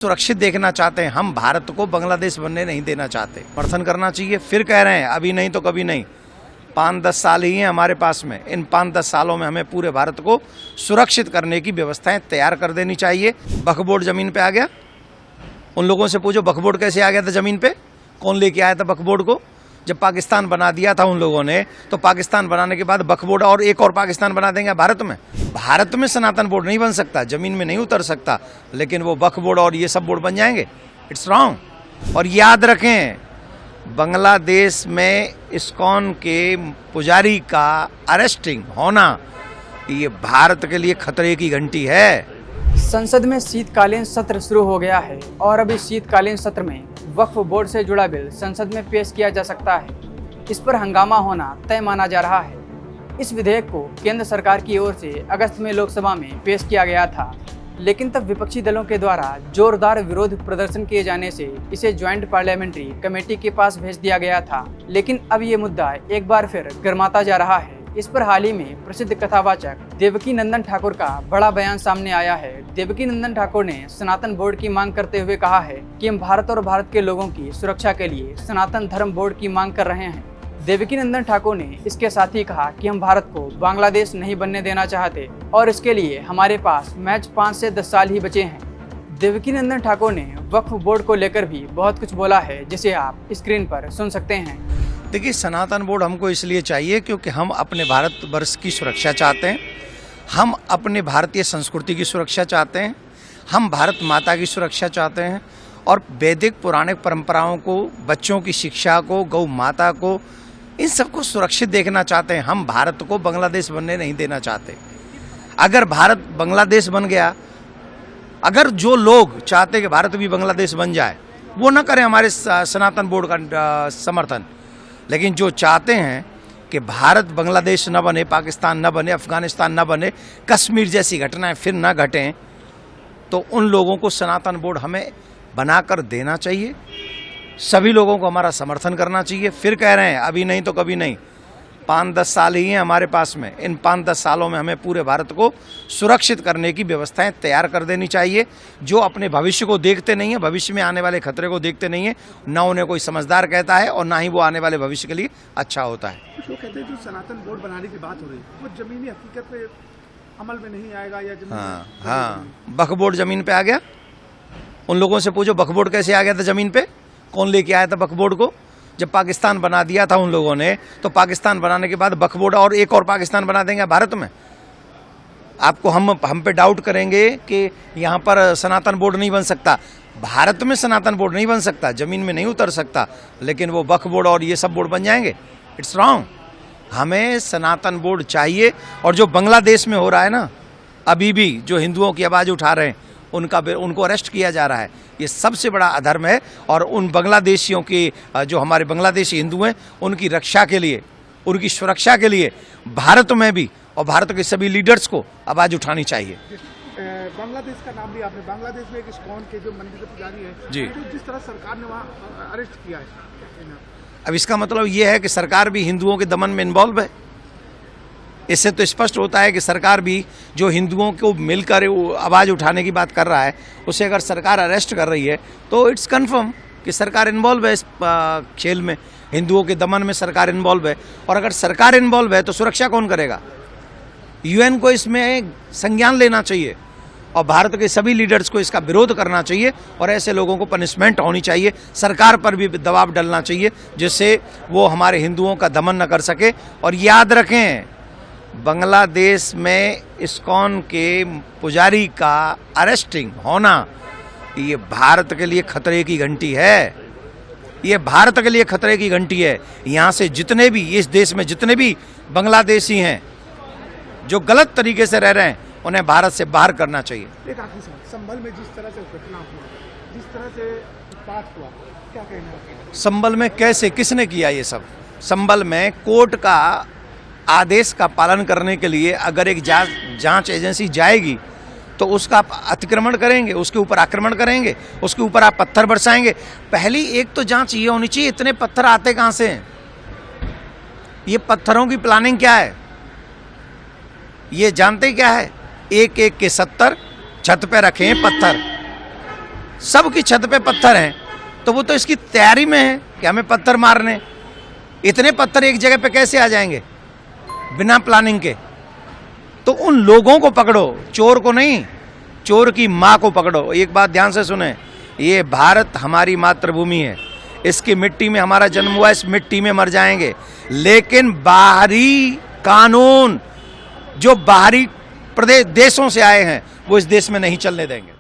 सुरक्षित देखना चाहते हैं। हम भारत को बांग्लादेश बनने नहीं देना चाहते। समर्थन करना चाहिए। फिर कह रहे हैं अभी नहीं तो कभी नहीं। 5-10 साल ही हैं हमारे पास में। इन 5-10 सालों में हमें पूरे भारत को सुरक्षित करने की व्यवस्थाएं तैयार कर देनी चाहिए। वक्फ बोर्ड जमीन पे आ गया, उन लोगों से पूछो वक्फ बोर्ड कैसे आ गया था जमीन पे, कौन लेके आया था वक्फ बोर्ड को। जब पाकिस्तान बना दिया था उन लोगों ने, तो पाकिस्तान बनाने के बाद वक्फ बोर्ड और एक और पाकिस्तान बना देंगे भारत में। भारत में सनातन बोर्ड नहीं बन सकता, जमीन में नहीं उतर सकता, लेकिन वो वक्फ बोर्ड और ये सब बोर्ड बन जाएंगे। It's wrong. और याद रखें, बांग्लादेश में इस्कॉन के पुजारी का अरेस्टिंग होना ये भारत के लिए खतरे की घंटी है। संसद में शीतकालीन सत्र शुरू हो गया है और अभी शीतकालीन सत्र में वक्फ बोर्ड से जुड़ा बिल संसद में पेश किया जा सकता है। इस पर हंगामा होना तय माना जा रहा है। इस विधेयक को केंद्र सरकार की ओर से अगस्त में लोकसभा में पेश किया गया था, लेकिन तब विपक्षी दलों के द्वारा जोरदार विरोध प्रदर्शन किए जाने से इसे ज्वाइंट पार्लियामेंट्री कमेटी के पास भेज दिया गया था। लेकिन अब ये मुद्दा एक बार फिर गर्माता जा रहा है। इस पर हाल ही में प्रसिद्ध कथावाचक देवकी नंदन ठाकुर का बड़ा बयान सामने आया है। देवकी नंदन ठाकुर ने सनातन बोर्ड की मांग करते हुए कहा है कि हम भारत और भारत के लोगों की सुरक्षा के लिए सनातन धर्म बोर्ड की मांग कर रहे हैं। देवकी नंदन ठाकुर ने इसके साथ ही कहा कि हम भारत को बांग्लादेश नहीं बनने देना चाहते और इसके लिए हमारे पास महज 5 से 10 साल ही बचे हैं। देवकी नंदन ठाकुर ने वक्फ बोर्ड को लेकर भी बहुत कुछ बोला है, जिसे आप स्क्रीन पर सुन सकते हैं। देखिए, सनातन बोर्ड हमको इसलिए चाहिए क्योंकि हम अपने भारतवर्ष की सुरक्षा चाहते हैं, हम अपने भारतीय संस्कृति की सुरक्षा चाहते हैं, हम भारत माता की सुरक्षा चाहते हैं और वैदिक पौराणिक परंपराओं को, बच्चों की शिक्षा को, गौ माता को, इन सबको सुरक्षित देखना चाहते हैं। हम भारत को बांग्लादेश बनने नहीं देना चाहते। अगर भारत बांग्लादेश बन गया, अगर जो लोग चाहते हैं कि भारत भी बांग्लादेश बन जाए, वो न करें हमारे सनातन बोर्ड का समर्थन। लेकिन जो चाहते हैं कि भारत बांग्लादेश न बने, पाकिस्तान न बने, अफगानिस्तान न बने, कश्मीर जैसी घटनाएं फिर न घटें, तो उन लोगों को सनातन बोर्ड हमें बनाकर देना चाहिए। सभी लोगों को हमारा समर्थन करना चाहिए। फिर कह रहे हैं अभी नहीं तो कभी नहीं। 5-10 साल ही हैं हमारे पास में। इन 5-10 सालों में हमें पूरे भारत को सुरक्षित करने की व्यवस्थाएं तैयार कर देनी चाहिए। जो अपने भविष्य को देखते नहीं है, भविष्य में आने वाले खतरे को देखते नहीं है, ना उन्हें कोई समझदार कहता है और ना ही वो आने वाले भविष्य के लिए अच्छा होता है। कुछ लोग कहते हैं जो सनातन बोर्ड बनाने की बात हो रही है वो जमीनी हकीकत में अमल में नहीं आएगा या हाँ, वक्फ बोर्ड जमीन पे आ गया, उन लोगों से पूछो वक्फ बोर्ड कैसे आ गया था जमीन पे, कौन लेके आया था वक्फ बोर्ड को। जब पाकिस्तान बना दिया था उन लोगों ने, तो पाकिस्तान बनाने के बाद वक्फ बोर्ड और एक और पाकिस्तान बना देंगे भारत में। आपको हम पे डाउट करेंगे कि यहाँ पर सनातन बोर्ड नहीं बन सकता। भारत में सनातन बोर्ड नहीं बन सकता, जमीन में नहीं उतर सकता, लेकिन वो वक्फ बोर्ड और ये सब बोर्ड बन जाएंगे। It's wrong. हमें सनातन बोर्ड चाहिए। और जो बांग्लादेश में हो रहा है ना, अभी भी जो हिंदुओं की आवाज़ उठा रहे हैं, उनको अरेस्ट किया जा रहा है, ये सबसे बड़ा अधर्म है। और उन बांग्लादेशियों की, जो हमारे बांग्लादेशी हिंदू हैं, उनकी रक्षा के लिए, उनकी सुरक्षा के लिए भारत में भी और भारत के सभी लीडर्स को आवाज़ उठानी चाहिए। बांग्लादेश का नाम लिया आपने। बांग्लादेश में एक इस्कॉन के जो मंदिर पुजारी है जी, तो जिस तरह सरकार ने वहाँ अरेस्ट किया है, अब इसका मतलब ये है कि सरकार भी हिंदुओं के दमन में इन्वॉल्व है। इससे तो स्पष्ट होता है कि सरकार भी जो हिंदुओं को मिलकर आवाज़ उठाने की बात कर रहा है, उसे अगर सरकार अरेस्ट कर रही है तो इट्स कन्फर्म कि सरकार इन्वॉल्व है इस खेल में, हिंदुओं के दमन में सरकार इन्वॉल्व है। और अगर सरकार इन्वॉल्व है तो सुरक्षा कौन करेगा? यूएन को इसमें संज्ञान लेना चाहिए और भारत के सभी लीडर्स को इसका विरोध करना चाहिए और ऐसे लोगों को पनिशमेंट होनी चाहिए। सरकार पर भी दबाव डालना चाहिए जिससे वो हमारे हिंदुओं का दमन न कर सके। और याद रखें, बांग्लादेश में इस्कॉन के पुजारी का अरेस्टिंग होना ये भारत के लिए खतरे की घंटी है। ये भारत के लिए खतरे की घंटी है। यहाँ से जितने भी, इस देश में जितने भी बांग्लादेशी हैं जो गलत तरीके से रह रहे हैं, उन्हें भारत से बाहर करना चाहिए। एक आखिरी सवाल, संभल में जिस तरह से घटना हुआ, जिस तरह से बात हुआ, क्या कहना है? संभल में कैसे, किसने किया ये सब? संभल में कोर्ट का आदेश का पालन करने के लिए अगर एक जांच एजेंसी जाएगी तो उसका आप अतिक्रमण करेंगे, उसके ऊपर आक्रमण करेंगे, उसके ऊपर आप पत्थर बरसाएंगे। पहली एक तो जांच ये होनी चाहिए, इतने पत्थर आते कहाँ से हैं? ये पत्थरों की प्लानिंग क्या है? ये जानते क्या है? एक एक के 70 छत पे रखे हैं पत्थर। सबकी छत पे पत्थर हैं, तो वो तो इसकी तैयारी में है कि हमें पत्थर मारने। इतने पत्थर एक जगह पे कैसे आ जाएंगे बिना प्लानिंग के? तो उन लोगों को पकड़ो, चोर को नहीं, चोर की माँ को पकड़ो। एक बात ध्यान से सुने, ये भारत हमारी मातृभूमि है, इसकी मिट्टी में हमारा जन्म हुआ, इस मिट्टी में मर जाएंगे, लेकिन बाहरी कानून जो बाहरी प्रदेश देशों से आए हैं वो इस देश में नहीं चलने देंगे।